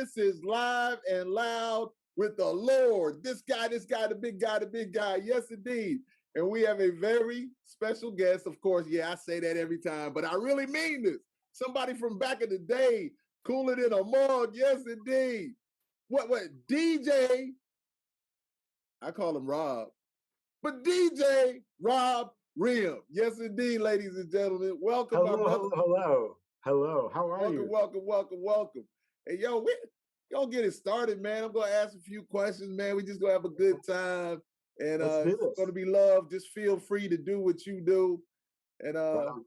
This is Live and Loud with the Lord. This guy, the big guy, the big guy. Yes, indeed. And we have a very special guest. Of course, yeah, I say that every time, but I really mean this. Somebody from back in the day, cooler than a mug. Yes, indeed. What, DJ, I call him Rob, but DJ Rob Reum. Yes, indeed, ladies and gentlemen. Welcome, hello, my brother. Hello. How are you? Welcome. Hey, yo, we gonna get it started, man. I'm gonna ask a few questions, man. We just gonna have a good time. And it's gonna be love. Just feel free to do what you do. And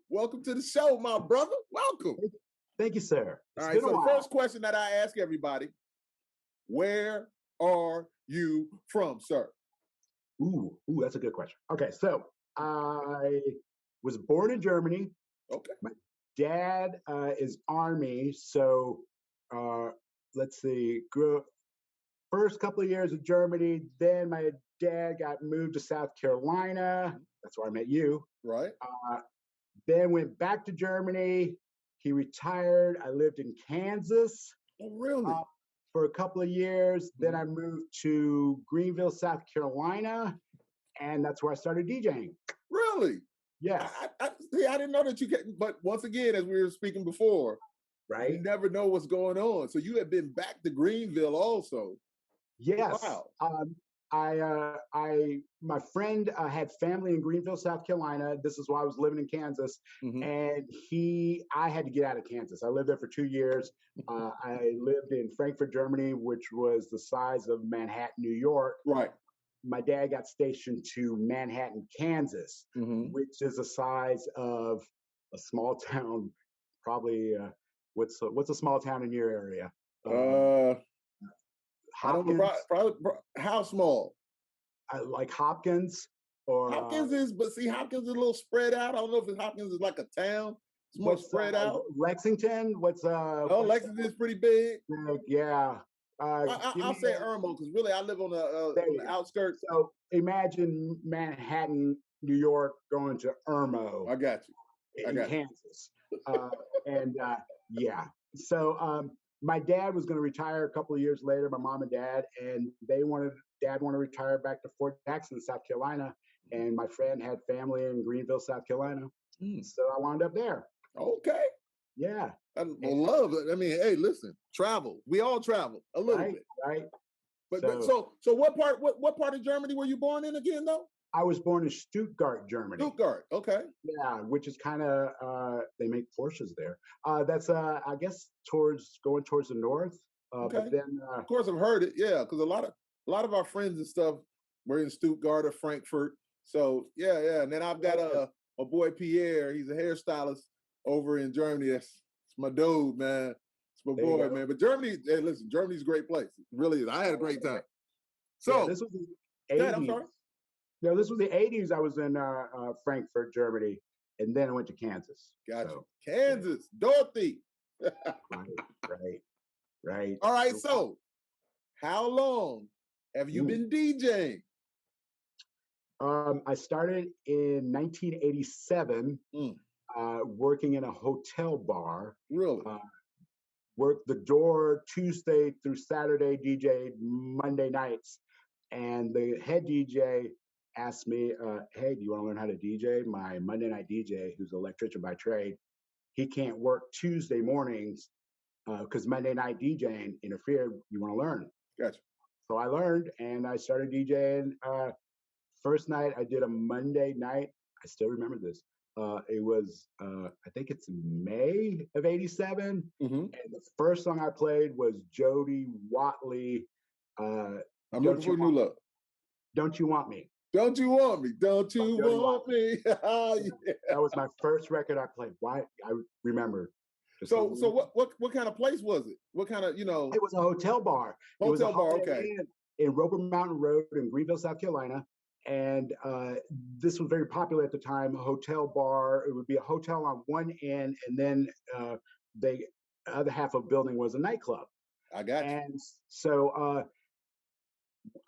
welcome to the show, my brother. Welcome. Thank you, sir. All right, so the first question that I ask everybody, where are you from, sir? Ooh, that's a good question. Okay, so I was born in Germany. Okay. My dad is Army, so let's see, grew up first couple of years in Germany. Then my dad got moved to South Carolina. That's where I met you. Right. Then went back to Germany. He retired. I lived in Kansas. Oh, really? For a couple of years. Then I moved to Greenville, South Carolina, and that's where I started DJing. Really? Yes. I didn't know that you can, but once again, as we were speaking before, right? You never know what's going on. So you have been back to Greenville also. Yes. Wow. My friend had family in Greenville, South Carolina. This is why I was living in Kansas. And I had to get out of Kansas. I lived there for 2 years. I lived in Frankfurt, Germany, which was the size of Manhattan, New York. Right. My dad got stationed to Manhattan, Kansas, which is the size of a small town. Probably, what's a small town in your area? Hopkins. Probably, how small? Like Hopkins, or Hopkins is, but see, Hopkins is a little spread out. I don't know if Hopkins is like a town. It's more spread out. Lexington. Lexington is pretty big. Yeah. I'll say Irmo because really I live on the outskirts. So imagine Manhattan, New York, going to Irmo. I got you. In Kansas. Yeah. So my dad was going to retire a couple of years later, my mom and dad, and dad wanted to retire back to Fort Jackson, South Carolina. And my friend had family in Greenville, South Carolina. So I wound up there. Okay. Yeah. I love it. I mean, hey, listen, travel. We all travel a little bit. Right. But so what part of Germany were you born in again, though? I was born in Stuttgart, Germany. Stuttgart, okay. Yeah, which is kind of they make Porsches there. That's I guess going towards the north. Okay. But then, of course, I've heard it. Yeah, because a lot of our friends and stuff were in Stuttgart or Frankfurt. So yeah. And then I've got a boy Pierre. He's a hairstylist over in Germany. That's my dude, man. It's my boy, man. But Germany, hey, listen, Germany's a great place. It really is. I had a great time. So this was the 80s. I'm sorry. No, this was the 80s. I was in Frankfurt, Germany, and then I went to Kansas. Gotcha. Kansas, Dorothy. Right. All right. So, how long have you been DJing? I started in 1987, working in a hotel bar. Really? Worked the door Tuesday through Saturday, DJ Monday nights, and the head DJ asked me, hey, do you want to learn how to DJ? My Monday night DJ, who's an electrician by trade, he can't work Tuesday mornings because Monday night DJing interfered. You want to learn? Gotcha. So I learned and I started DJing. First night I did a Monday night. I still remember this. It was, I think it's May of 87. And the first song I played was Jody Watley. I'm looking for new love. Don't You Want Me? Don't you want me? Don't you want me? Yeah. That was my first record I played. Why? I remember. So what kind of place was it? What kind of, It was a hotel bar. Hotel bar, okay. In Roper Mountain Road in Greenville, South Carolina. And this was very popular at the time, a hotel bar. It would be a hotel on one end, and then the other half of the building was a nightclub. I got you. And so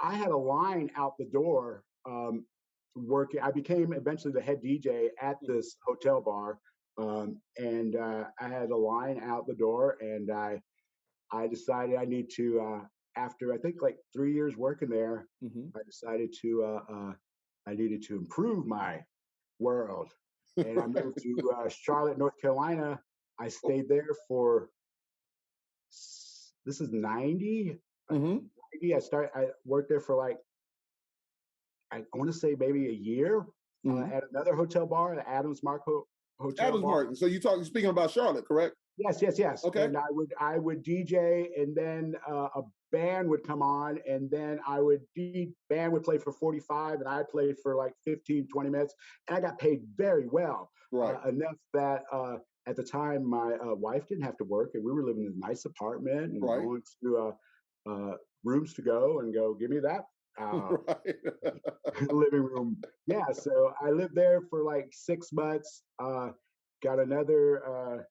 I had a line out the door working. I became eventually the head DJ at this hotel bar. And I had a line out the door, and I I decided I need to, after I think like 3 years working there, I decided I needed to improve my world. And I moved to Charlotte, North Carolina. I stayed there for, this is 90. 90. I worked there for like, I want to say maybe a year at another hotel bar, the Adams Mark Hotel Adams Bar. Mark. So you're speaking about Charlotte, correct? Yes. Okay. And I would DJ, and then a band would come on, and then band would play for 45, and I played for like 15, 20 minutes, and I got paid very well. Right. Enough that at the time my wife didn't have to work, and we were living in a nice apartment and going to rooms to go and go, give me that living room. Yeah, so I lived there for like 6 months, got another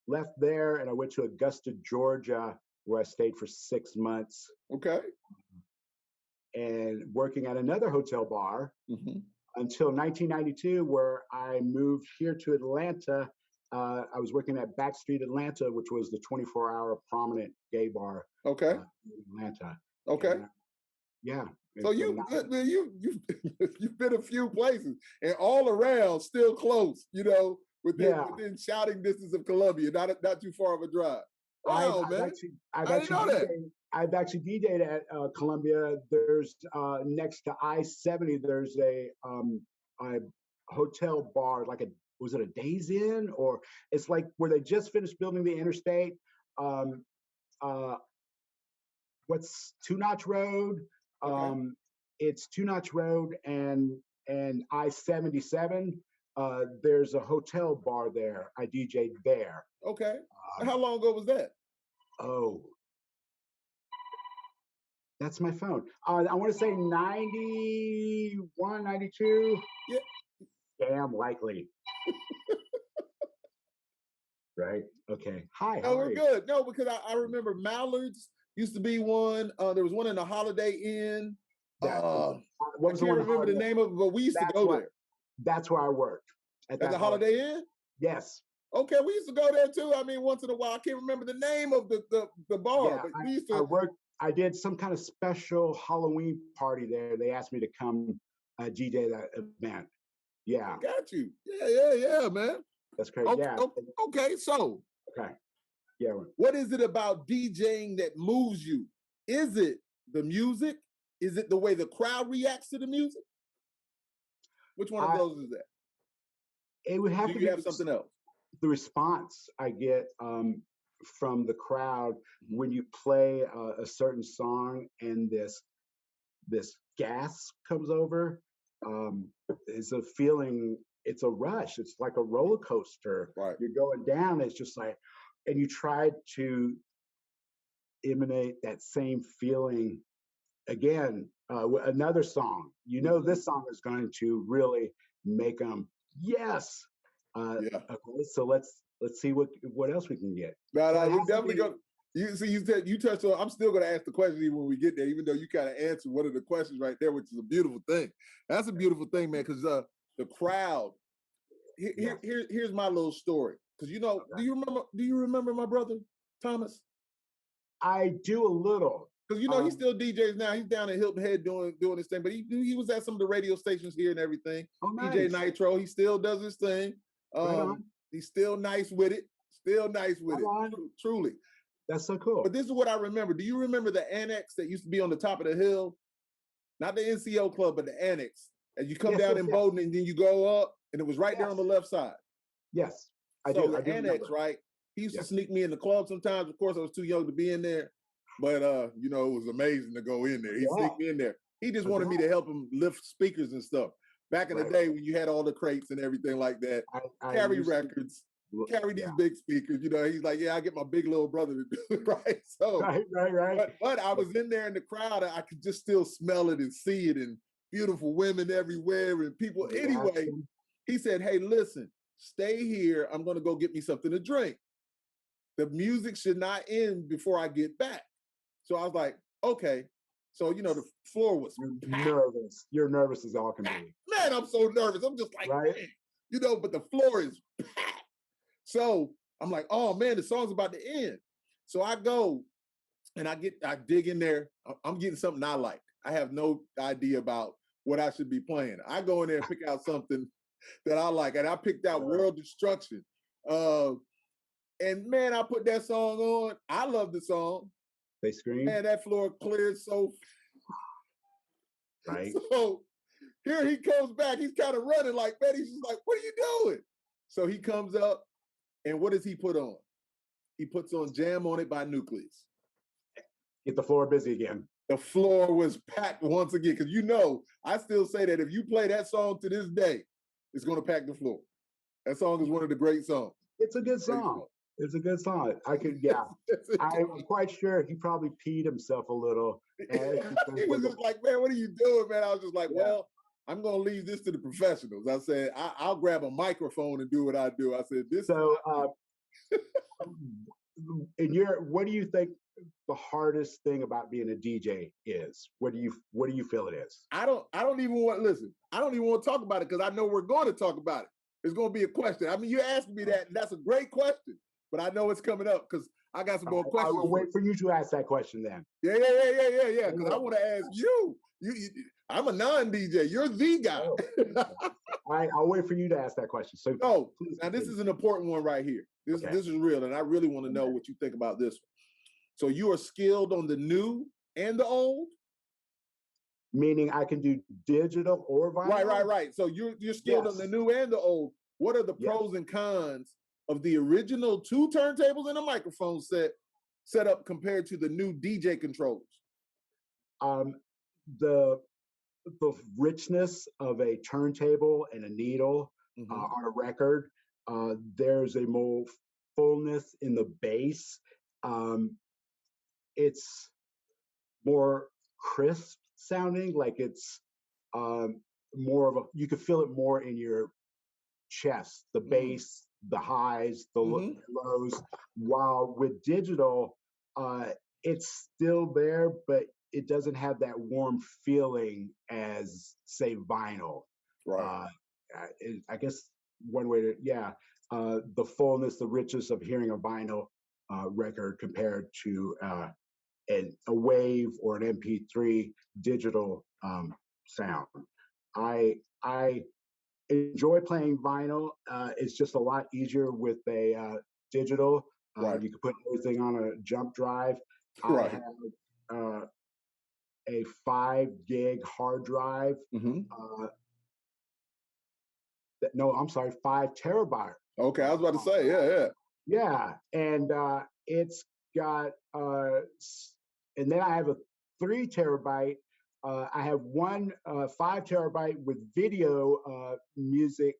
left there, and I went to Augusta, Georgia, where I stayed for 6 months. Okay. And working at another hotel bar until 1992, where I moved here to Atlanta. I was working at Backstreet Atlanta, which was the 24-hour prominent gay bar. Okay. In Atlanta. Okay. And, yeah. So you've been a few places, and all around still close, within shouting distance of Columbia, not too far of a drive. Wow, man! I didn't know that. I've actually DJed at Columbia. There's next to I-70. There's a hotel bar, was it a Days Inn, or it's like where they just finished building the interstate. What's Two Notch Road? Okay. It's Two Notch Road and I-77. There's a hotel bar there. I DJ'd there. Okay. How long ago was that? Oh, that's my phone. I want to say 91, 92. Yeah. Damn likely. Right? Okay. Hi. No, we're good. No, because I remember Mallards used to be one. There was one in the Holiday Inn. What was I can't remember the name of it, but we used to go there. That's where I worked. At the Holiday Inn? Yes. Okay, we used to go there too. I mean, once in a while. I can't remember the name of the bar, yeah, but we used to. I did some kind of special Halloween party there. They asked me to come DJ that event. Yeah. Got you. Yeah, man. That's great. Okay, yeah. Okay, so. Okay. Yeah. What is it about DJing that moves you? Is it the music? Is it the way the crowd reacts to the music? Which one of those is that? It would have to be. You have something else? The response I get from the crowd when you play a certain song and this gas comes over, it's a feeling. It's a rush. It's like a roller coaster. Right. You're going down. It's just like, and you try to emanate that same feeling again. Another song. This song is going to really make them. Yes. Okay, so let's see what else we can get. No, we definitely go. You touched on. I'm still going to ask the question even when we get there, even though you kind of answered one of the questions right there, which is a beautiful thing. That's a beautiful thing, man, because the crowd. Here's my little story. Because do you remember my brother Thomas? I do a little. Because he still DJs now. He's down in Hilton Head doing his thing, but he was at some of the radio stations here and everything. Oh, nice. DJ Nitro. He still does his thing. Right he's still nice with it. Truly. That's so cool. But this is what I remember. Do you remember the annex that used to be on the top of the hill? Not the NCO club, but the annex. And you come down in Bowdoin and then you go up, and it was right there on the left side. Yes, I do. The annex, right? He used to sneak me in the club sometimes. Of course, I was too young to be in there. But, it was amazing to go in there. He sneaked me in there. He just wanted me to help him lift speakers and stuff. Back in the day when you had all the crates and everything like that, carry records, carry these big speakers. He's like, I get my big little brother to do it, right? So, right. But I was in there in the crowd, and I could just still smell it and see it, and beautiful women everywhere and people. Anyway, he said, hey, listen, stay here. I'm going to go get me something to drink. The music should not end before I get back. So I was like, okay. So, the floor was nervous. You're nervous as all can be. Man, I'm so nervous. I'm just like, but the floor is packed. So I'm like, oh man, the song's about to end. So I go and I dig in there. I'm getting something I like. I have no idea about what I should be playing. I go in there and pick out something that I like, and I picked out World Destruction. And man, I put that song on. I love the song. They scream. Man, that floor cleared so. Right. So here he comes back. He's kind of running like, man, he's just like, what are you doing? So he comes up, and what does he put on? He puts on Jam on It by Nucleus. Get the floor busy again. The floor was packed once again, because you know, I still say that if you play that song to this day, it's going to pack the floor. That song is one of the great songs. It's a good song. It's a good song. I could, yeah. I'm quite sure he probably peed himself a little. He was just like, man, what are you doing, man? I was just like, well, I'm going to leave this to the professionals. I said, I'll grab a microphone and do what I do. I said, this. So, what do you think the hardest thing about being a DJ is? What do you feel it is? I don't even want to talk about it, because I know we're going to talk about it. It's going to be a question. I mean, you asked me that, and that's a great question, but I know it's coming up because I got some more questions. I will wait for you to ask that question then. Yeah. Because I want to ask you. I'm a non-DJ. You're the guy. All right, I'll wait for you to ask that question. So, now this is an important one right here. This is real, and I really want to know what you think about this one. So you are skilled on the new and the old? Meaning I can do digital or vinyl? Right. So you're skilled on the new and the old. What are the pros and cons of the original 2 turntables and a microphone set up compared to the new DJ controllers? The richness of a turntable and a needle on a record. There's a more fullness in the bass. It's more crisp sounding, like it's more of you could feel it more in your chest, the bass, the highs, the lows. While with digital, it's still there, but it doesn't have that warm feeling as, say, vinyl. Right. I guess one way to, the fullness, the richness of hearing a vinyl record compared to a wave or an MP3 digital sound. I enjoy playing vinyl. It's just a lot easier with a digital. You can put everything on a jump drive. I have a 5 gig hard drive. 5 terabyte. Okay, I was about to say, yeah, and it's got and then I have a 3 terabyte. I have one 5 terabyte with video music.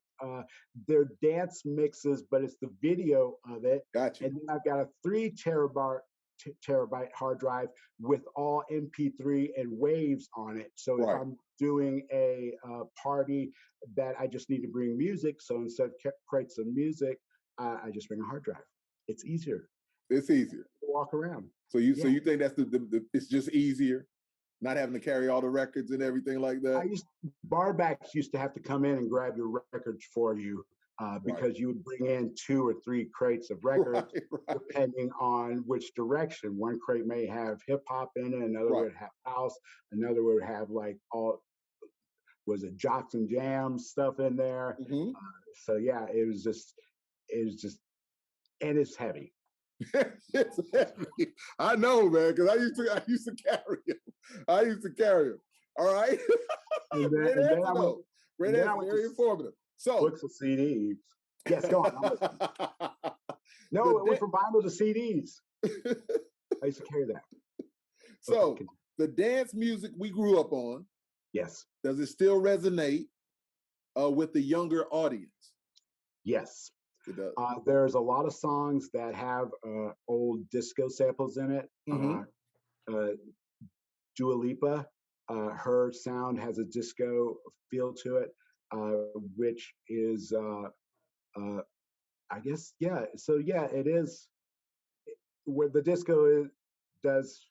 They're dance mixes, but it's the video of it. Gotcha. And then I've got a 3 terabyte hard drive with all MP3 and waves on it. So if I'm doing a party that I just need to bring music, so instead of create some music, I just bring a hard drive. It's easier. It's easier to walk around. So you think that's it's just easier, not having to carry all the records and everything like that? Barbacks used to have to come in and grab your records for you because you would bring in 2 or 3 crates of records depending on which direction. One crate may have hip hop in it, another would have house, another would have like jocks and jams stuff in there. So it was just, and it's heavy. It's heavy. I know, man, because I used to carry them. All right. Great answer. Very informative. So books of CDs. Yes, go on. No, it went from vinyl to CDs. I used to carry that. So the dance music we grew up on. Yes. Does it still resonate with the younger audience? Yes. There's a lot of songs that have old disco samples in it. Dua Lipa, her sound has a disco feel to it, which is, I guess, So it is where the disco does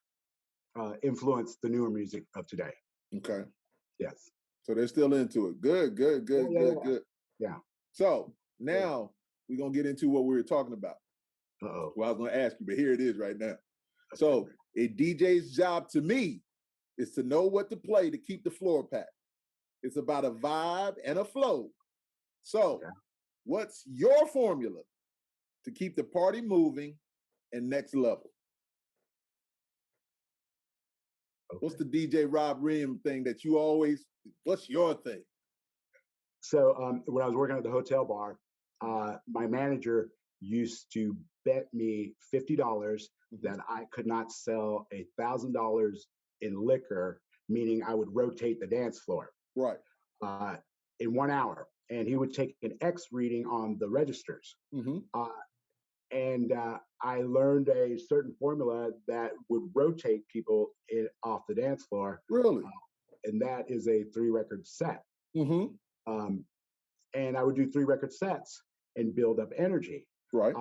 influence the newer music of today. Okay. Yes. So they're still into it. Good. Yeah. So now we're going to get into what we were talking about. Uh-oh. Well, I was going to ask you, but here it is right now. So a DJ's job to me is to know what to play to keep the floor packed. It's about a vibe and a flow. So what's your formula to keep the party moving and next level? Okay. What's the DJ Rob Reum thing that you always, what's your thing? So when I was working at the hotel bar, my manager used to bet me $50 that I could not sell $1,000 in liquor, meaning I would rotate the dance floor. Right. In 1 hour. And he would take an X reading on the registers. And I learned a certain formula that would rotate people off the dance floor. Really? And that is a 3-record set. And I would do 3-record sets and build up energy. Right.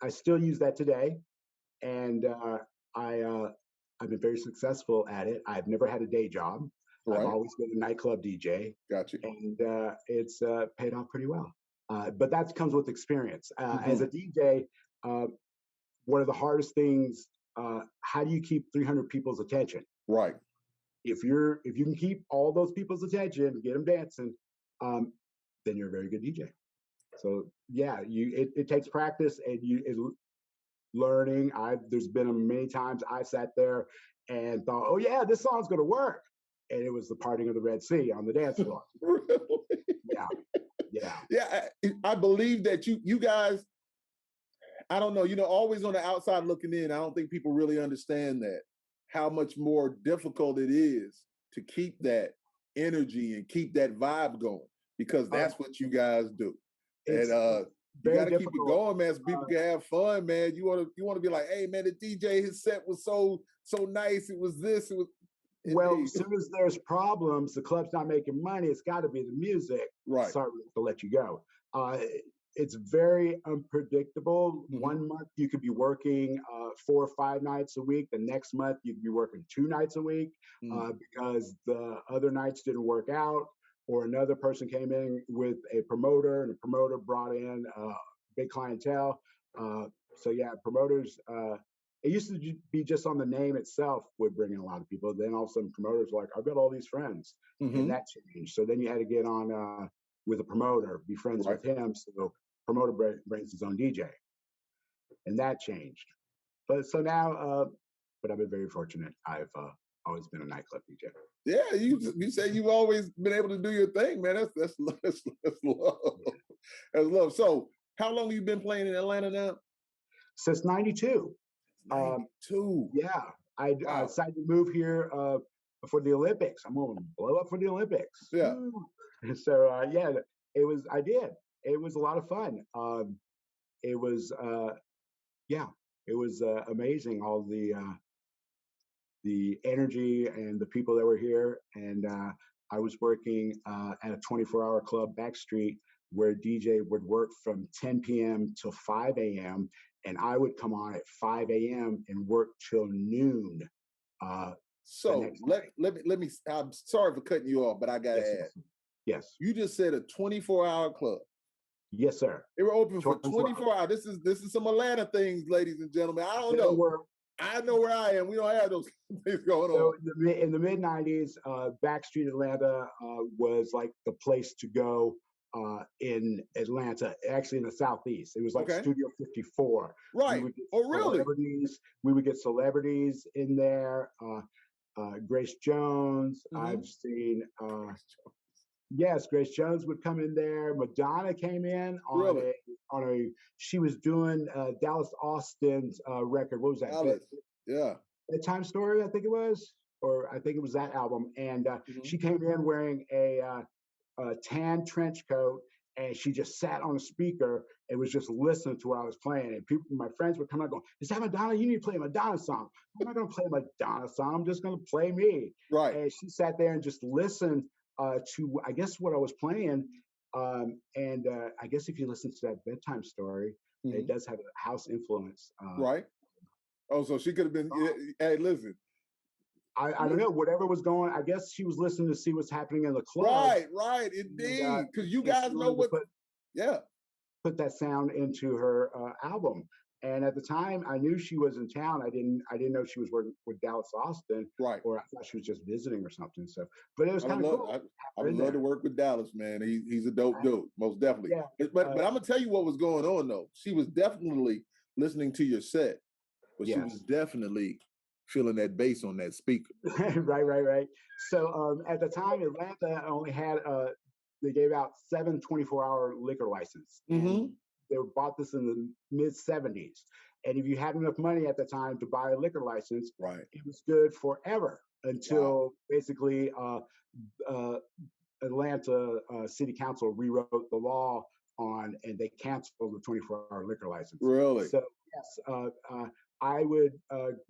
I still use that today. And I've been very successful at it. I've never had a day job. Right. I've always been a nightclub DJ. Gotcha. And it's paid off pretty well. But that comes with experience. As a DJ, one of the hardest things, how do you keep 300 people's attention? Right. If you can keep all those people's attention, get them dancing, then you're a very good DJ. So yeah, it takes practice and learning. There's been many times I sat there and thought, oh yeah, this song's gonna work. And it was the parting of the Red Sea on the dance floor. Really? Yeah. I believe that you guys, I don't know, always on the outside looking in, I don't think people really understand that, how much more difficult it is to keep that energy and keep that vibe going, because that's what you guys do. And you got to keep it going, man, so people can have fun, man. You want to be like, hey, man, the DJ, his set was so nice. It was this, it was. Well, as soon as there's problems, the club's not making money, it's got to be the music. Right. Sorry to let you go. It's very unpredictable. 1 month you could be working 4 or 5 nights a week. The next month you could be working 2 nights a week because the other nights didn't work out, or another person came in with a promoter and the promoter brought in big clientele. So yeah, promoters, it used to be just on the name itself would bring in a lot of people. Then all of a sudden promoters were like, I've got all these friends. And that changed. So then you had to get on with a promoter, be friends with him. So promoter brings his own DJ. And that changed. But so now, but I've been very fortunate. I've always been a nightclub DJ. Yeah, you say you've always been able to do your thing, man. That's love. That's love. So how long have you been playing in Atlanta now? Since 92. 92. Yeah, I decided to move here for the Olympics. I'm going to blow up for the Olympics. Yeah. So yeah, I did. It was a lot of fun. It was amazing, all the energy and the people that were here. And I was working at a 24-hour club backstreet where DJ would work from 10 p.m. till 5 a.m. And I would come on at 5 a.m. and work till noon. So let me. I'm sorry for cutting you off, but I gotta add. Yes. You just said a 24-hour club. Yes, sir. They were open for 24 hours. This is some Atlanta things, ladies and gentlemen. I don't know. I know where I am. We don't have those things going on. In the mid 90s, Backstreet Atlanta was like the place to go in Atlanta, actually in the Southeast. It was like Studio 54. Right. Oh, really? We would get celebrities in there. Grace Jones. I've seen. Yes, Grace Jones would come in there. Madonna came in on she was doing Dallas Austin's record. What was that? Dallas. Yeah. Bedtime Story, I think it was, or I think it was that album. And she came in wearing a tan trench coat, and she just sat on a speaker and was just listening to what I was playing. And my friends would come out going, "Is that Madonna? You need to play a Madonna song." I'm not going to play a Madonna song. I'm just going to play me. Right. And she sat there and just listened to, I guess, what I was playing. And I guess if you listen to that Bedtime Story, it does have a house influence. Right. Oh, so she could have been, hey, listen. I don't know, whatever was going, I guess she was listening to see what's happening in the club. Right, indeed. Because you guys know what, put that sound into her album. And at the time, I knew she was in town. I didn't know she was working with Dallas Austin, Right. or I thought she was just visiting or something. So, but it was I would kind of love. cool. I would love to work with Dallas, man. He's a dope dude, most definitely. Yeah. But I'm gonna tell you what was going on though. She was definitely listening to your set, but she was definitely feeling that bass on that speaker. Right. So at the time, Atlanta only had they gave out 7 24-hour liquor licenses. And they bought this in the mid 70s. And if you had enough money at the time to buy a liquor license, right, it was good forever until basically Atlanta City Council rewrote the law and they canceled the 24-hour liquor license. Really? So yes, I would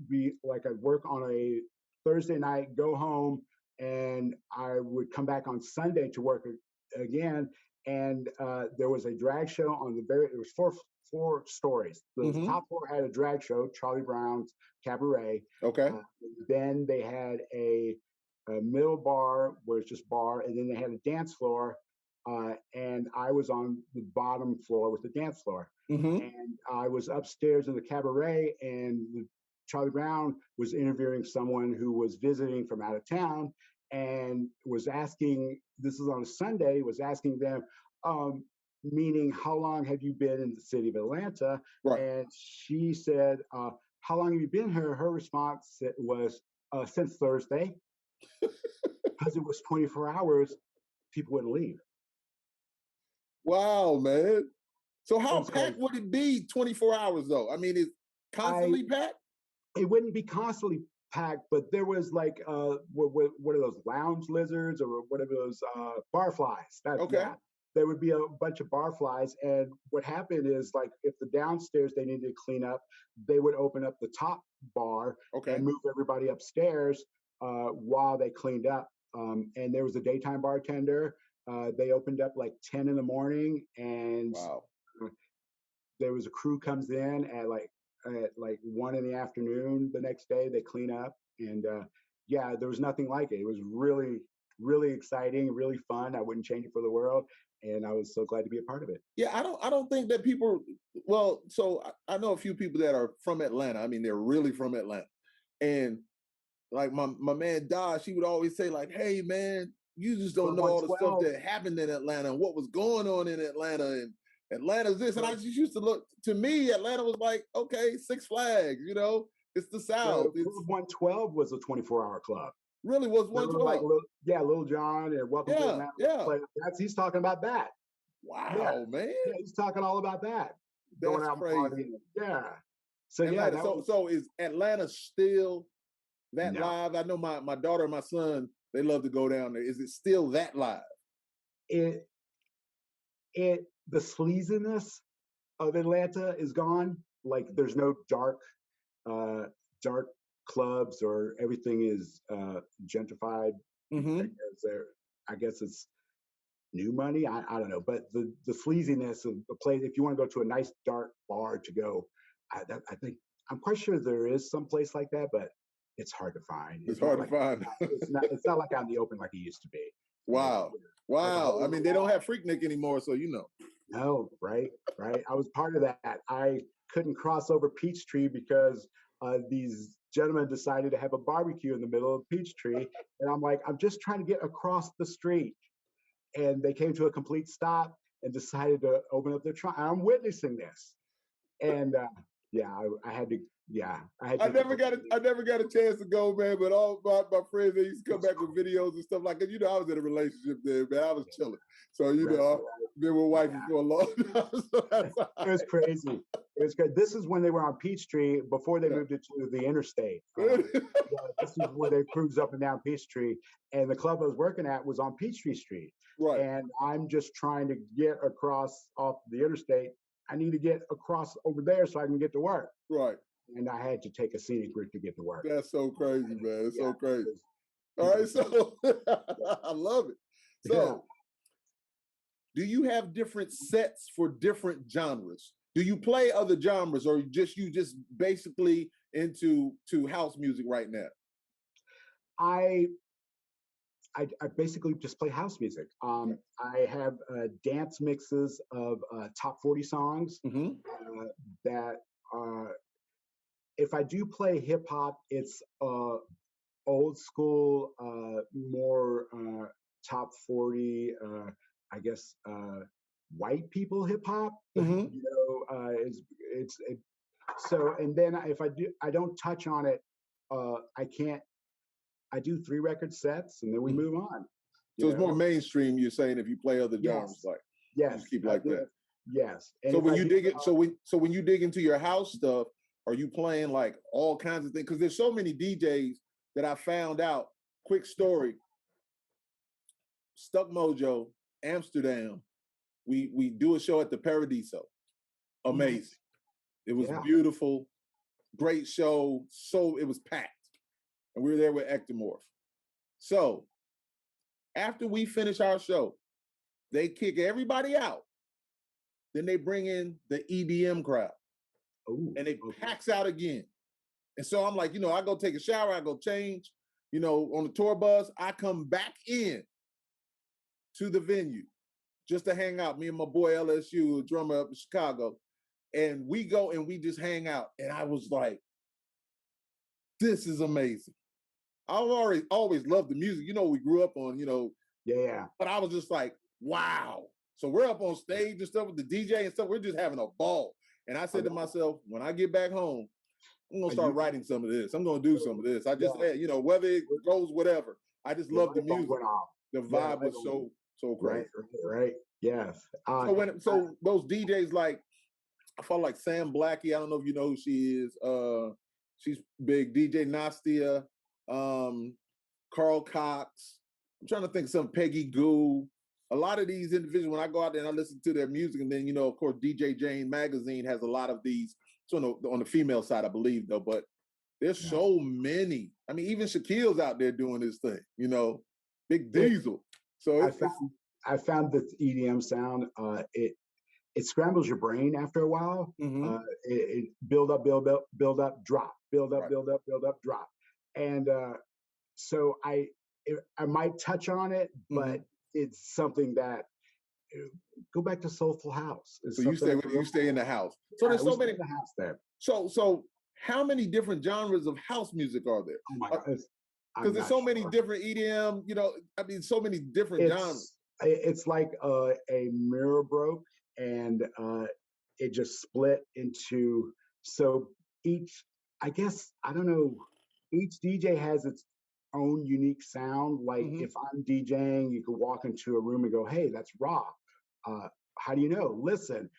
be like, I'd work on a Thursday night, go home, and I would come back on Sunday to work again. And there was a drag show on there was four stories. The top floor had a drag show, Charlie Brown's Cabaret. Okay. Then they had a middle bar where it's just bar, and then they had a dance floor. And I was on the bottom floor with the dance floor. And I was upstairs in the cabaret, and Charlie Brown was interviewing someone who was visiting from out of town and was asking, this is on a Sunday, was asking them, meaning, how long have you been in the city of Atlanta? Right. And she said, how long have you been here? Her response was, since Thursday. Because it was 24 hours, people wouldn't leave. Wow, man. So how packed would it be 24 hours though? I mean, it's constantly packed? It wouldn't be constantly packed, but there was like what are those, lounge lizards, or what are those, barflies? Yeah, there would be a bunch of barflies. And what happened is, like, if the downstairs they needed to clean up, they would open up the top bar and move everybody upstairs while they cleaned up. And there was a daytime bartender. They opened up like 10 in the morning, and there was a crew comes in at like 1 in the afternoon the next day. They clean up, and yeah, there was nothing like it. It was really, really exciting, really fun. I wouldn't change it for the world, and I was so glad to be a part of it. Yeah, I don't think that people. Well, so I know a few people that are from Atlanta. I mean, they're really from Atlanta, and like my man Dodge, he would always say like, "Hey, man, you just don't know all the stuff that happened in Atlanta and what was going on in Atlanta, and Atlanta's this." And I just used to look, to me, Atlanta was like, okay, Six Flags, you know, it's the South. Club 112 was a 24-hour club. Really was 112? Like, Lil Jon and Welcome to Atlanta. Yeah. He's talking about that. Wow, man. Yeah, he's talking all about that. That's going out crazy. Partying. Yeah. So Atlanta, yeah. So is Atlanta still that live? I know my daughter and my son, they love to go down there. Is it still that live? The sleaziness of Atlanta is gone. Like, there's no dark clubs, or everything is gentrified. I guess it's new money. I don't know, but the sleaziness of the place. If you want to go to a nice dark bar to go, I think, I'm quite sure there is some place like that, but it's hard to find. It's hard to find. It's not like out in the open like it used to be. Wow. Wow. I mean, they don't have Freaknik anymore, so you know. No, right. I was part of that. I couldn't cross over Peachtree because these gentlemen decided to have a barbecue in the middle of Peachtree, and I'm like, I'm just trying to get across the street, and they came to a complete stop and decided to open up their trunk. I'm witnessing this, and I had to. Yeah, I never got a chance to go, man. But all my friends, they used to come back with videos and stuff like that. You know, I was in a relationship there, man. I was chilling, so you know, I've been with wifey for a long time. So it was crazy. It was good. This is when they were on Peachtree before they moved it to the interstate. This is where they cruised up and down Peachtree, and the club I was working at was on Peachtree Street. Right. And I'm just trying to get across off the interstate. I need to get across over there so I can get to work. Right. And I had to take a scenic route to get to work. That's so crazy, man. It's so crazy. All right, so I love it. So, do you have different sets for different genres? Do you play other genres, or you just basically into house music right now? I basically just play house music. I have dance mixes of top 40 songs that if I do play hip hop, it's old school, more top 40, I guess, white people hip hop. Mhm. You know, so. And then if I don't touch on it, I can't. I do 3 record sets, and then we move on. So it's more mainstream. You're saying if you play other genres, like you just keep like that. Yes. And so when you dig it, so when you dig into your house stuff, are you playing like all kinds of things? Because there's so many DJs that I found out. Quick story. Stuck Mojo, Amsterdam. We do a show at the Paradiso. Amazing. It was beautiful, great show. So it was packed. And we were there with Ectomorph. So after we finish our show, they kick everybody out. Then they bring in the EDM crowd. Ooh, and it packs out again. And so I'm like, I go take a shower, I go change, on the tour bus. I come back in to the venue just to hang out. Me and my boy LSU, a drummer up in Chicago. And we go and we just hang out. And I was like, this is amazing. I've always loved the music. We grew up on, Yeah. But I was just like, wow. So we're up on stage and stuff with the DJ and stuff. We're just having a ball. And I said to myself, when I get back home, I'm going to start writing some of this. I'm going to do some of this. I just, whether it goes, whatever. I just love the music. The vibe was so crazy. Right. Yes. So those DJs, like, I follow like Sam Blackie. I don't know if you know who she is. She's big. DJ Nastia, Carl Cox. I'm trying to think of some Peggy Goo. A lot of these individuals, when I go out there and I listen to their music, and then, of course, DJ Djing magazine has a lot of these. So on the female side, I believe, though, but there's so many. I mean, even Shaquille's out there doing his thing, Big Diesel. So I found the EDM sound, it scrambles your brain after a while. It build up, drop, build up, build up, drop. And so I might touch on it, but it's something that go back to Soulful House. So you stay in the house. So there's so many in the house there. So how many different genres of house music are there? Oh my God. Because there's so many different EDM, so many different genres. It's like a mirror broke and it just split into, so each DJ has its own unique sound. Like if I'm DJing, you could walk into a room and go, hey, that's Rob. How do you know? Listen,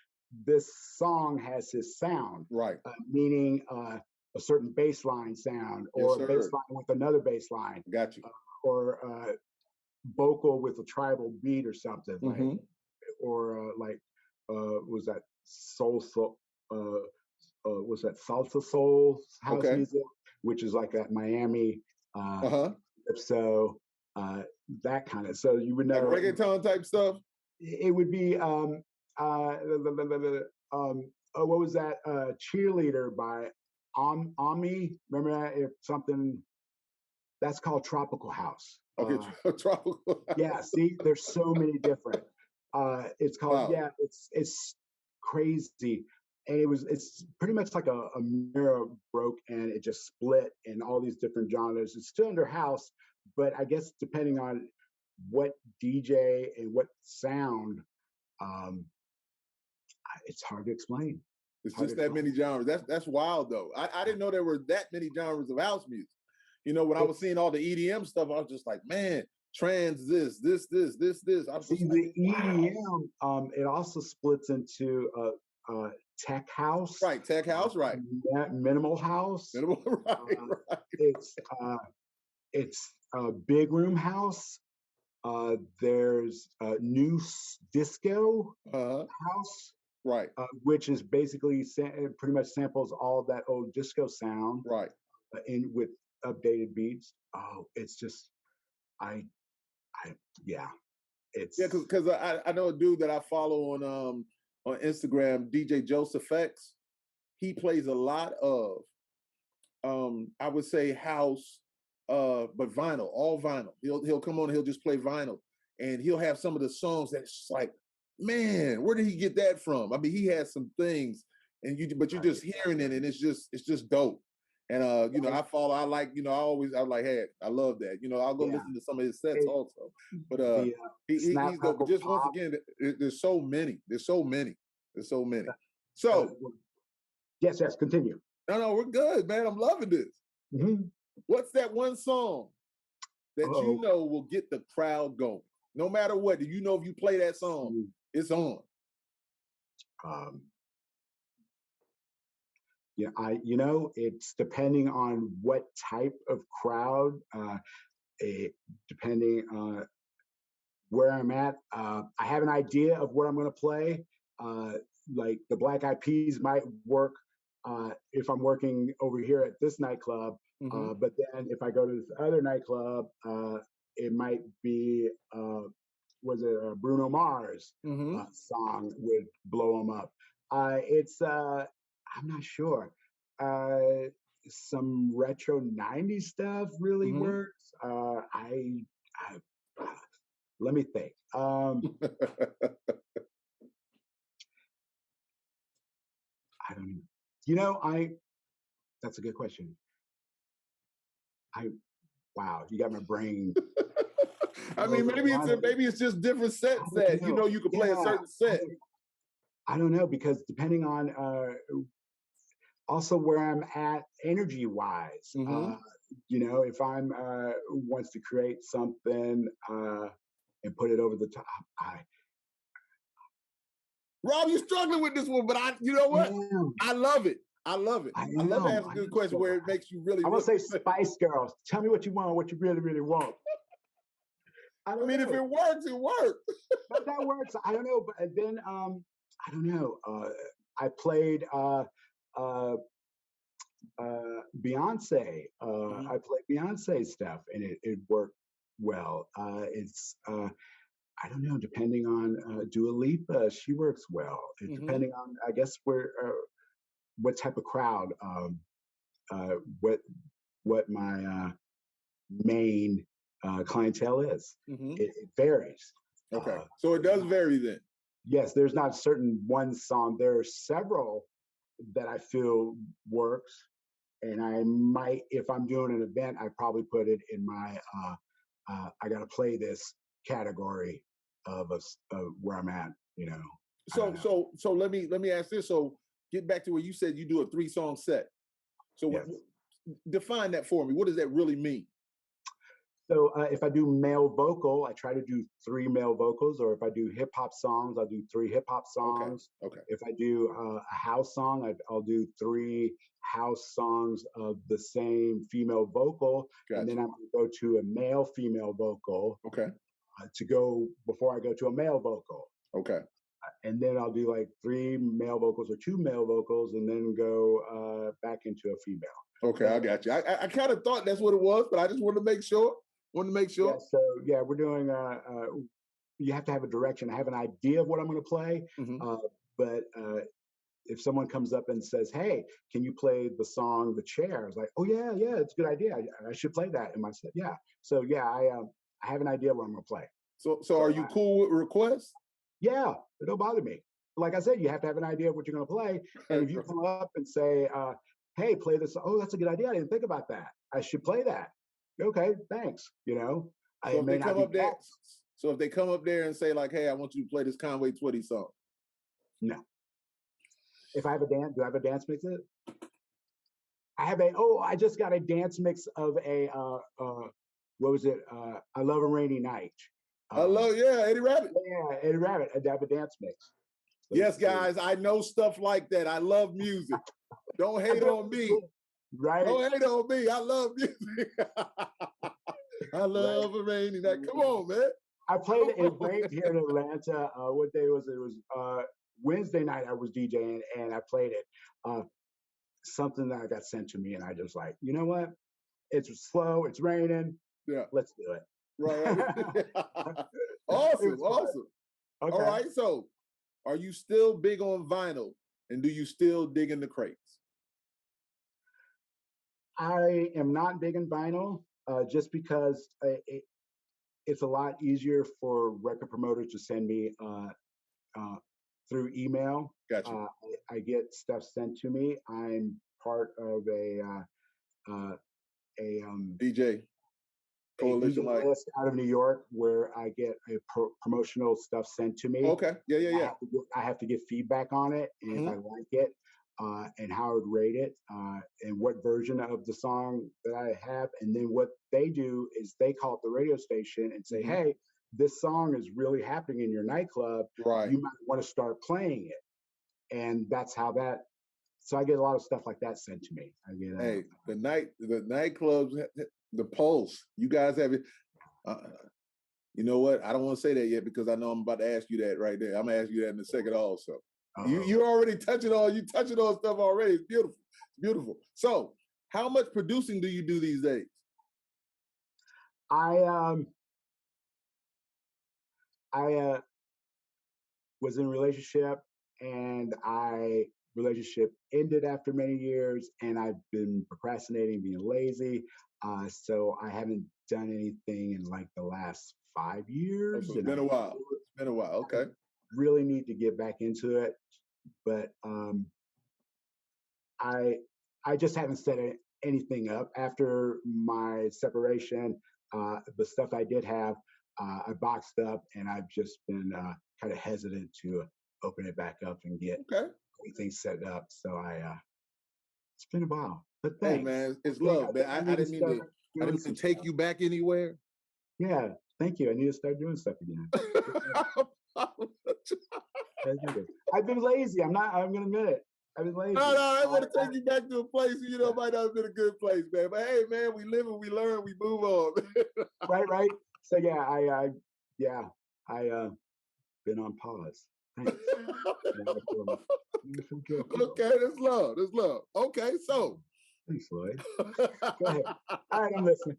this song has his sound. Right. Meaning a certain bass line sound, or a bass line with another bass line. Got you. Or vocal with a tribal beat or something. Like, or was that was that salsa soul house music, which is like that Miami so that kind of, so you would know, like reggaeton type stuff. It would be what was that Cheerleader by Ami? Remember that? If something that's called tropical house. Okay, tropical. Yeah, see, there's so many different. It's called it's crazy, and it's pretty much like a mirror broke and it just split in all these different genres. It's still under house, but I guess depending on what DJ and what sound, it's hard to explain. It's just that many genres. That's wild though. I didn't know there were that many genres of house music. When I was seeing all the EDM stuff, I was just like, man, trance, this. I see the EDM. It also splits into tech house. Right, tech house, right. Minimal house. Minimal, right. It's big room house. There's new disco house. Right. Which is basically pretty much samples all of that old disco sound. Right. In with updated beats. Oh, it's just, because I know a dude that I follow on Instagram, DJ Joseph X. He plays a lot of I would say house, but vinyl, all vinyl. He'll come on, he'll just play vinyl, and he'll have some of the songs that's like, man, where did he get that from? I mean, he has some things, and but you're Right, just hearing it, and it's just dope. And you know, right. I like, you know, I'm like, hey, I love that. You know, I'll go Yeah. listen to some of his sets It, also. But the snap he's dope. But crackle just once pop. again, there's so many. There's so many. There's so many. Uh, So yes, yes. Continue. no, we're good, man. I'm loving this. Mm-hmm. What's that one song that you Oh, know will get the crowd going? No matter what, you know, if you play that song, it's on. um, yeah, you know, it's depending on what type of crowd. Depending on where I'm at, I have an idea of what I'm going to play. Uh, like the Black Eyed Peas might work if I'm working over here at this nightclub. Mm-hmm. But then if I go to this other nightclub, it might be was it a Bruno Mars Mm-hmm. song would blow them up. It's I'm not sure. Some retro '90s stuff really Mm-hmm. works. I let me think. I don't know. You know, that's a good question. I wow, you got my brain. I mean, maybe it's just different I sets don't that you know. know you could play a Yeah, certain set. I don't know because depending on also where I'm at energy wise. Mm-hmm. You know, if I'm wants to create something and put it over the top, Rob, you're struggling with this one, but you know I what? am. I love it. I love it. I love asking good questions where it makes you really. I want to say Spice Girls. Tell me what you want, what you really, really want. I I mean, know. if it works, it works. That works. I don't know, but then I don't know. I played Beyonce. Mm-hmm. I played Beyonce stuff, and it worked well. It's I don't know. Depending on Dua Lipa, she works well. Mm-hmm. Depending on, I guess, where what type of crowd, uh, what what my main clientele is. Mm-hmm. It varies. Okay, so it does vary then. Yes, there's not certain one song. There are several that I feel works, and I might, if I'm doing an event, I probably put it in my I got to play this category of where I'm at. You know, I don't know. So let me ask this. So get back to where you said you do a 3-song set. So Yes. define that for me. What does that really mean? So if I do male vocal, I try to do 3 male vocals, or if I do hip hop songs, I'll do 3 hip hop Okay. songs. Okay. If I do a house song, I'll do 3 house songs of the same female vocal, Gotcha. and then I'm going to go to a male female vocal Okay. to go before I go to a male vocal. Okay. And then I'll do like 3 male vocals or 2 male vocals, and then go back into a female. Okay, I got you. I kind of thought that's what it was, but I just wanted to make sure. Yeah, so yeah, we're doing. You have to have a direction. I have an idea of what I'm going to play, Mm-hmm. but if someone comes up and says, "Hey, can you play the song The Chair?" I was like, "Oh yeah, it's a good idea. I should play that." And I said, "Yeah." So yeah, I have an idea what I'm going to play. So are you cool with requests? Yeah, it don't bother me. Like I said, you have to have an idea of what you're going to play, and if you come up and say, "Hey, play this," oh, that's a good idea. I didn't think about that. I should play that. Okay, thanks. You know, So it if may they not come be up there, best. so if they come up there and say like, "Hey, I want you to play this Conway Twitty song," No. If I have a dance, do I have a dance mix of it? I have a. Oh, I just got a dance mix of a. What was it? I Love a Rainy Night. I love, yeah, Eddie Rabbit. Yeah, Eddie Rabbit. I have a dance mix. So, yes, guys, I know stuff like that. I love music. Don't hate on me. Right? Don't hate on me. I love music. I love a rainy night. Come on, man. I played it rained here in Atlanta. What day was it? It was Wednesday night. I was DJing and I played it. Something that got sent to me, and I just like, you know what? It's slow. It's raining. Yeah, let's do it. Right. Awesome. Okay. All right. So, are you still big on vinyl, and do you still dig in the crates? I am not big in vinyl, just because it's a lot easier for record promoters to send me through email. Gotcha. I get stuff sent to me. I'm part of a DJ coalition, DJ like. list out of New York where I get promotional stuff sent to me. Okay. Yeah. I have to give feedback on it, and if I like it, and how I would rate it, and what version of the song that I have. And then what they do is they call up the radio station and say, hey, this song is really happening in your nightclub. Right. You might want to start playing it. And that's how that, so I get a lot of stuff like that sent to me. I get, hey, the nightclubs, the Pulse, you guys have it. You know what? I don't want to say that yet because I know I'm about to ask you that right there. I'm gonna ask you that in a second also. You're already touching on stuff already. It's beautiful. It's beautiful. So how much producing do you do these days? I was in a relationship, and relationship ended after many years, and I've been procrastinating, being lazy. So I haven't done anything in like the last 5 years. Oh, so it's been a while. It's been a while. Okay. I really need to get back into it, but I just haven't set anything up after my separation. The stuff I did have, I boxed up, and I've just been kind of hesitant to open it back up and get everything set up. So it's been a while, but thanks. Hey man, it's love, man. I didn't mean to take you back anywhere. Yeah, thank you. I need to start doing stuff again. I've been lazy. I'm gonna admit it. I've been lazy. No, I want to take you back to a place might not have been a good place, man. But hey, man, we live and we learn, we move on. Right. So yeah, I been on pause. Thanks. Okay, that's love. That's love. Okay, so. Thanks, Lloyd. Go ahead. All right, I'm listening.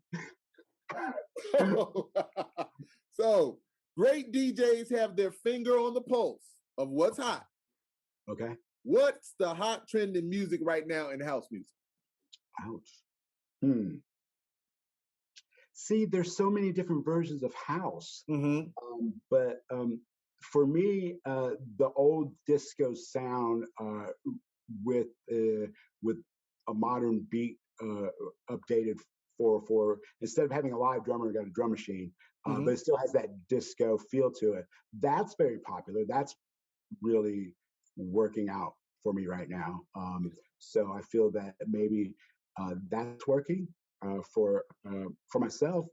So great DJs have their finger on the pulse of what's hot. Okay. What's the hot trend in music right now in house music? Ouch. See, there's so many different versions of house. But for me, the old disco sound with a modern beat updated for instead of having a live drummer, got a drum machine, but it still has that disco feel to it. That's very popular. That's really working out for me right now. So I feel that maybe that's working for myself.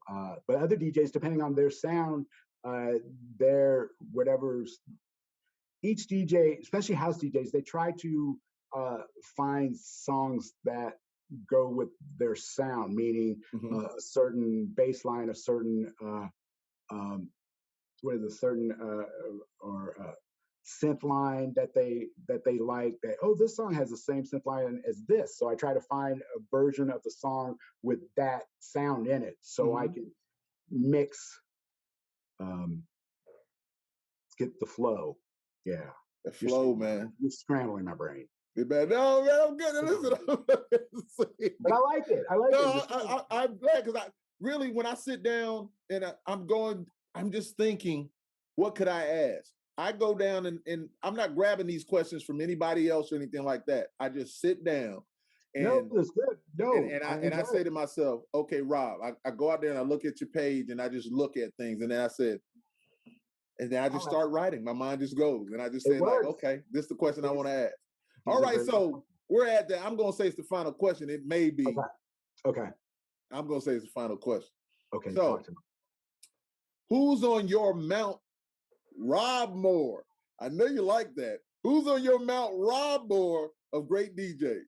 But other DJs, depending on their sound, their whatever's, each DJ, especially house DJs, they try to find songs that go with their sound, meaning a certain bass line, a certain synth line that they like, that, oh, this song has the same synth line as this. So I try to find a version of the song with that sound in it, so I can mix, get the flow. Yeah. The flow, man. You're scrambling my brain. No, man, I'm good. Listen, but I like it. I'm glad, because I really, when I sit down and I'm just thinking, what could I ask? I go down and I'm not grabbing these questions from anybody else or anything like that. I just sit down. And, no, that's good. No, and I say to myself, okay, Rob, I go out there and I look at your page and I just look at things. And then I said, and then I just start writing. My mind just goes. And I just say, like, okay, this is the question I want to ask. All right, so we're at that. I'm going to say it's the final question. It may be. Okay. I'm going to say it's the final question. Okay. So, who's on your Mount Rob Moore? I know you like that. Who's on your Mount Rob Moore of great DJs?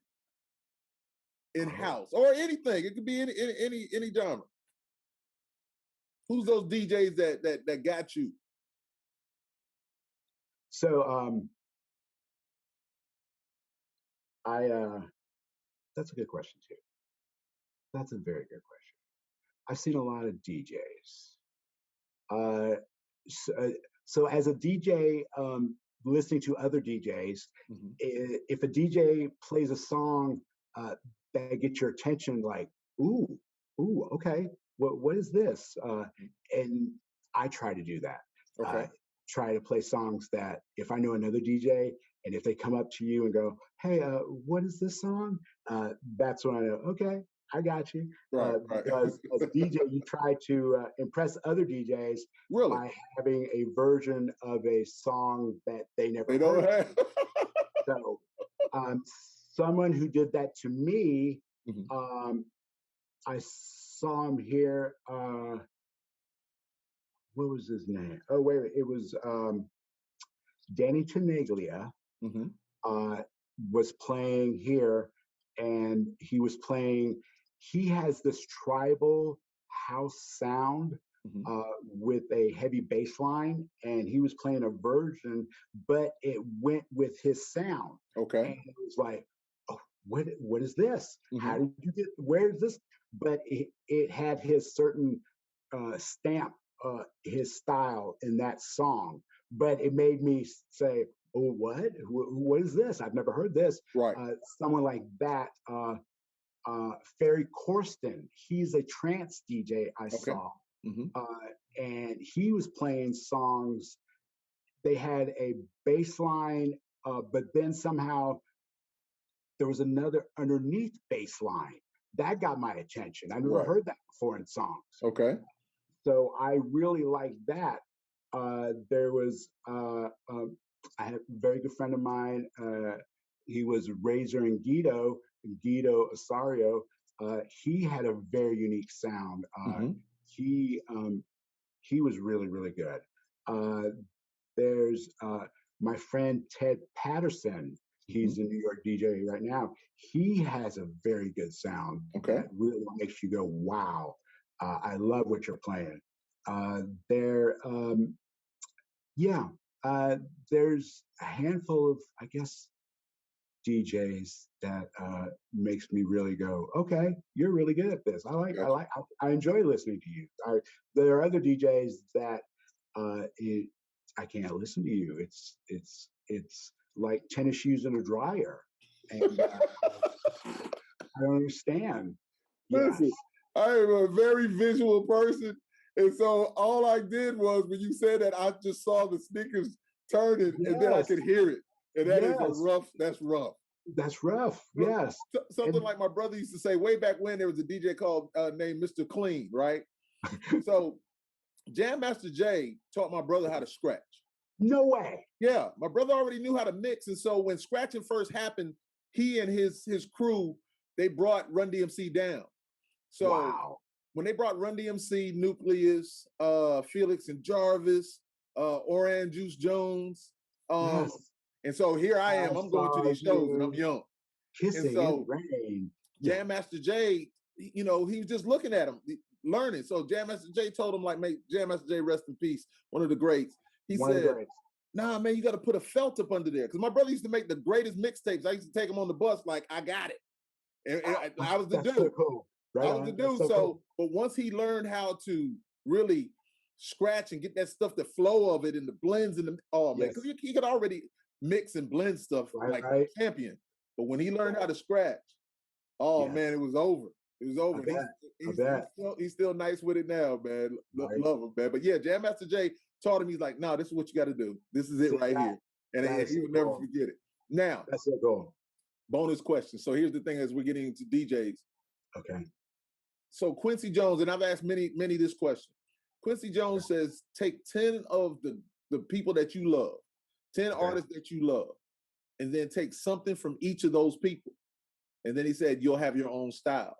In-house or anything. It could be any genre. Who's those DJs that got you? So that's a good question too. That's a very good question. I've seen a lot of DJs. So as a DJ, listening to other DJs, if a DJ plays a song that gets your attention, like, ooh, okay, what is this? And I try to do that. Okay. try to play songs that if I know another DJ and if they come up to you and go, "Hey, what is this song?" That's when I know. Okay, I got you. Right, right. Because as a DJ, you try to impress other DJs Really? by having a version of a song that they never They heard. don't have. So, someone who did that to me, Mhm. I saw him here. What was his name? Oh, wait, it was Danny Tenaglia. Mhm. uh, was playing here, and he was playing. He has this tribal house sound Mhm. with a heavy bass line, and he was playing a version, but it went with his sound, Okay. and it was like, oh, what is this? How Mhm. did you get? Where is this? But it had his certain stamp, his style in that song. But it made me say, oh, what is this? I've never heard this. Right. Someone like that, Ferry Corsten, he's a trance DJ I Okay. saw, Mhm. and he was playing songs. They had a bass line, but then somehow there was another underneath bass line. That got my attention. I never Right. heard that before in songs. Okay. So I really like that. There was I had a very good friend of mine. He was Razor and Guido Osario. He had a very unique sound. Mhm. He he was really good. Uh, there's my friend Ted Patterson. Mhm. He's a New York DJ right now. He has a very good sound Okay. that really makes you go, "Wow, I love what you're playing." There, yeah, there's a handful of, I guess, DJs that makes me really go, "Okay, you're really good at this. Gotcha. I enjoy listening to you." There are other DJs that it, I can't listen to you. It's like tennis shoes in a dryer, and I don't understand. Yes, Listen, I am a very visual person. And so all I did was when you said that, I just saw the sneakers turning and then I yes, could hear it. And that is yes. that's rough. That's rough. So, Yes, something and like my brother used to say way back when there was a DJ called named Mr. Clean, right? So Jam Master Jay taught my brother how to scratch. no way. Yeah, my brother already knew how to mix. And so when scratching first happened, he and his crew, they brought Run DMC down. So Wow. when they brought Run DMC, Nucleus, Felix and Jarvis, Oran Juice Jones, um, Yes, and so here I I am. I'm going to saw these shows and I'm you young. And kissing in the so rain. Yeah. Jam Master Jay, you know, he was just looking at him, learning. So Jam Master Jay told him, like, mate, Jam Master Jay, rest in peace, one of the greats. He One of the said, greats. nah, man, you got to put a felt up under there. Because my brother used to make the greatest mixtapes. I used to take him on the bus, like, I got it. And I was the That's so dude. cool. Right I was the on. That's dude. so So, cool. but once he learned how to really scratch and get that stuff, the flow of it and the blends and the, oh man, Yes. because he could already mix and blend stuff Right. like Right. champion. But when he learned Right. how to scratch, oh Yes. man, it was over. It was I over. And bet. I bet. he's still nice with it now, man. Right. Love him, man. But yeah, Jam Master Jay taught him. He's like, no, this is what you got to do. This is it See right that? here, and That is he so would never cool. forget it. Now, That's so cool. bonus question. So here's the thing: as we're getting into DJs, Okay. so Quincy Jones, and I've asked many this question. Quincy Jones says, take 10 of the people that you love, 10 Okay. artists that you love, and then take something from each of those people. And then he said, you'll have your own style.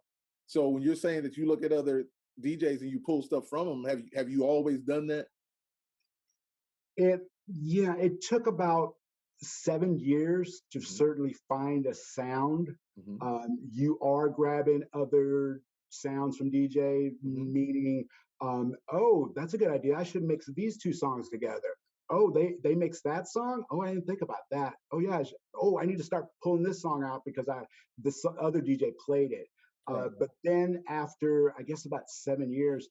So when you're saying that you look at other DJs and you pull stuff from them, have you always done that? It took about 7 years to certainly find a sound. Mm-hmm. You are grabbing other sounds from DJ, Mm-hmm. meaning, oh, that's a good idea. I should mix these two songs together. Oh, they mix that song. Oh, I didn't think about that. Oh yeah. I need to start pulling this song out because this other DJ played it. Right. But then after I guess about 7 years,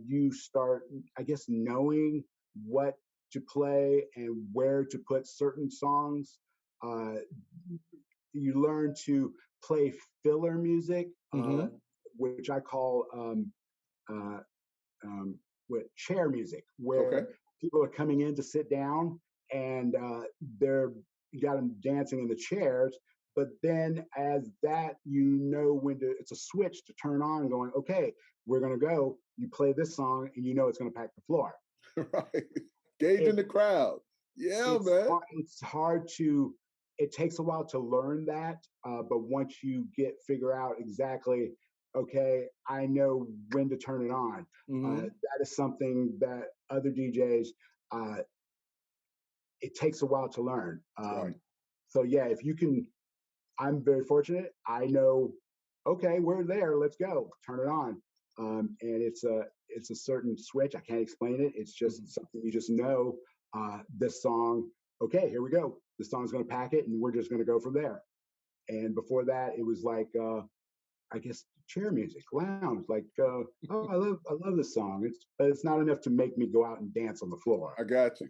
you start I guess knowing what to play and where to put certain songs. Uh, you learn to play filler music, Mm-hmm. which I call uh, what chair music, Okay. where people are coming in to sit down, and they're you got them dancing in the chairs. But then, as that, when to, it's a switch to turn on, going, okay, we're gonna go. You play this song, and it's gonna pack the floor. Right. Gauging the crowd. Yeah, man. It's hard to. It takes a while to learn that, but once you figure out exactly, okay, I know when to turn it on. That is something that other DJs, it takes a while to learn. Right. So yeah, if you can, I'm very fortunate. I know, okay, we're there. Let's go. Turn it on. And it's a certain switch. I can't explain it. It's just something you just know. This song, okay, here we go. This song's going to pack it, and we're just going to go from there. And before that, it was like, I guess, chair music, lounge. Like, oh, I love this song. But it's not enough to make me go out and dance on the floor. I got you.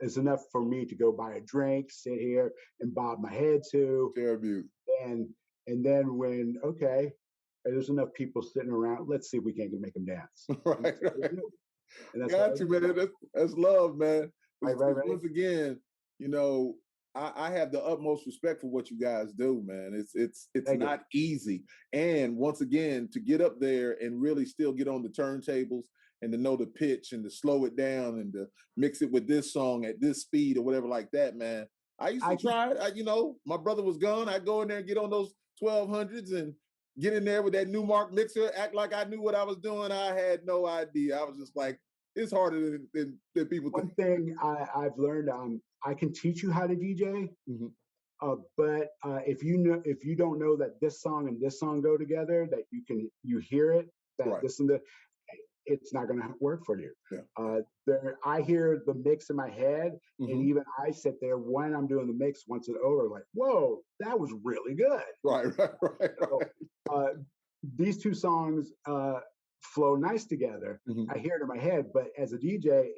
It's enough for me to go buy a drink, sit here, and bob my head to. Chair music. And then when, okay, there's enough people sitting around, let's see if we can't make them dance. Right. And that's got you, man. That's love, man. Right. Once again, I have the utmost respect for what you guys do, man. It's not easy. And once again, to get up there and really still get on the turntables and to know the pitch and to slow it down and to mix it with this song at this speed or whatever like that, man. I used to try it. My brother was gone. I'd go in there and get on those 1200s and get in there with that Newmark mixer, act like I knew what I was doing. I had no idea. I was just like, it's harder than people think. One thing I've learned, I can teach you how to DJ, but if you don't know that this song and this song go together, that you hear it, that this and that, it's not going to work for you. Yeah. I hear the mix in my head, and even I sit there when I'm doing the mix, once it's over, like, whoa, that was really good. Right. So, these two songs flow nice together. I hear it in my head, but as a DJ,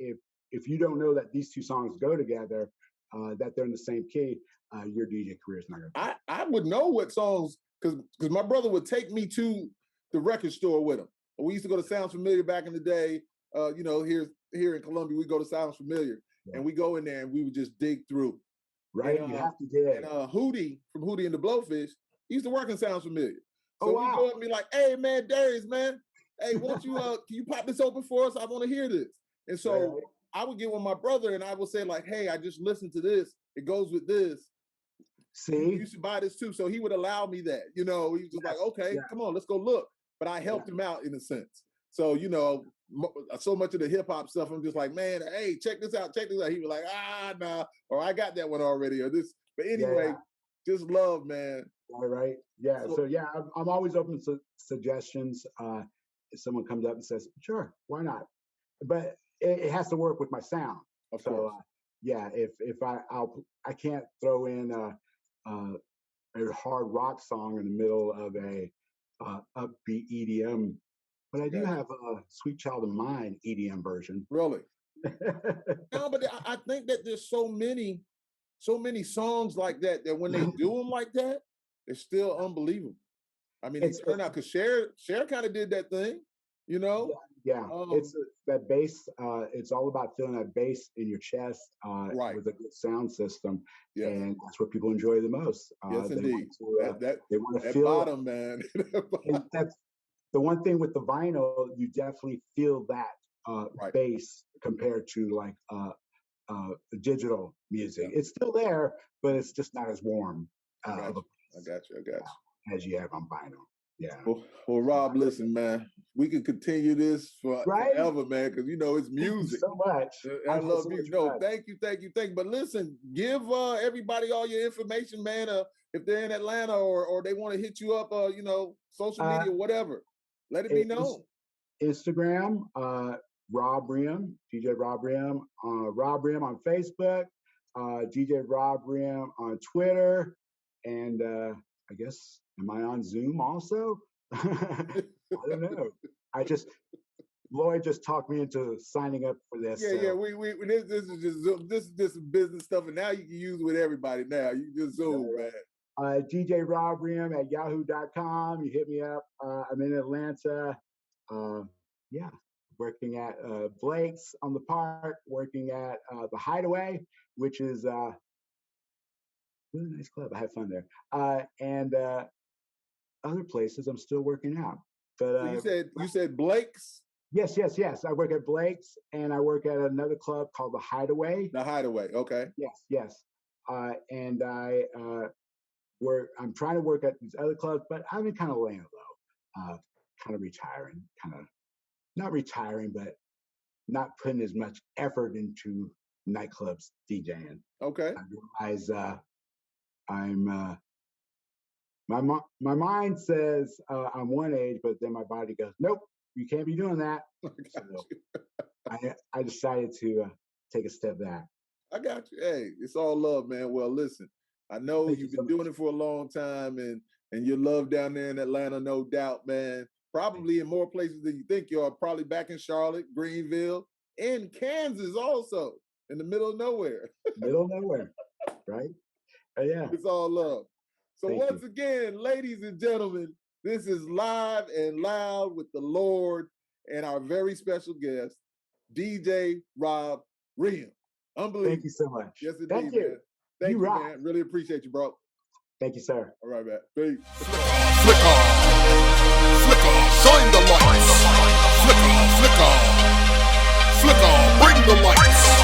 if you don't know that these two songs go together, that they're in the same key, your DJ career is not going to. I would know what songs, because my brother would take me to the record store with him. We used to go to Sounds Familiar back in the day. Here in Columbia, we go to Sounds Familiar, and we go in there and we would just dig through. Right, you have to dig. And Hootie from Hootie and the Blowfish, he used to work in Sounds Familiar. So wow. we go up and be like, "Hey man, Darius, man, hey, won't you can you pop this open for us? I want to hear this." And so I would get with my brother and I would say like, "Hey, I just listened to this. It goes with this. See, you should buy this too." So he would allow me that. He was just like, "Okay, come on, let's go look." But I helped him out in a sense. So, so much of the hip hop stuff, I'm just like, "Man, hey, check this out, check this out." He was like, nah, or I got that one already, or this. But anyway, just love, man. All right. Yeah. So yeah, I'm always open to suggestions. If someone comes up and says, "Sure, why not?" But it has to work with my sound. Of course. Yeah. If I can't throw in a hard rock song in the middle of a upbeat EDM, but I do have a Sweet Child of Mine EDM version. Really? No, but I think that there's so many songs like that when they do them like that, they're still unbelievable. I mean, they turn out, because Cher kind of did that thing, Yeah. It's that bass. It's all about feeling that bass in your chest with a good sound system. Yes. And that's what people enjoy the most. Yes, indeed. They want to feel bottom, man. And that's the one thing with the vinyl. You definitely feel that bass compared to like digital music. It's still there, but it's just not as warm. I got you. As you have on vinyl. Yeah. Well, Rob, listen, man, we could continue this forever, man, because it's music. Thank you so much. I love music. No, thank you. But listen, give everybody all your information, man. If they're in Atlanta or they want to hit you up, social media, whatever, let it be known. Instagram, Rob Reum, DJ Rob Reum, Rob Reum on Facebook, DJ Rob Reum on Twitter, and I guess, am I on Zoom also? I don't know. Lloyd just talked me into signing up for this. Yeah. This is just business stuff, and now you can use it with everybody. Now you can just Zoom, man. DJ Rob Reum at yahoo.com. You hit me up. I'm in Atlanta. Yeah. working at Blake's on the Park, working at the Hideaway, which is a really nice club. I had fun there. And other places I'm still working out. But So you said Blake's? Yes. I work at Blake's, and I work at another club called the Hideaway. The Hideaway, okay. Yes. And I'm trying to work at these other clubs, but I've been kind of laying low, kind of retiring, not retiring, but not putting as much effort into nightclubs DJing. Okay. I realize I'm my mind says I'm one age, but then my body goes, nope, you can't be doing that. So I decided to take a step back. I got you. Hey, it's all love, man. Well, listen, I know Thank you've you been so doing it for a long time, and you're loved down there in Atlanta, no doubt, man. Probably in more places than you think you are. Probably back in Charlotte, Greenville, in Kansas, also in the middle of nowhere. Middle of nowhere, right? Yeah. It's all love. So Thank once you. again, ladies and gentlemen, this is Live and Loud with the Lord and our very special guest, DJ Rob Reum. Unbelievable. Thank you so much. Yes, indeed, Thank you. man. Thank you, rock. man. Really appreciate you, bro. Thank you, sir. All right, man. Peace. Flicker, flicker, shine the lights. Flicker, flicker, flicker, bring the lights.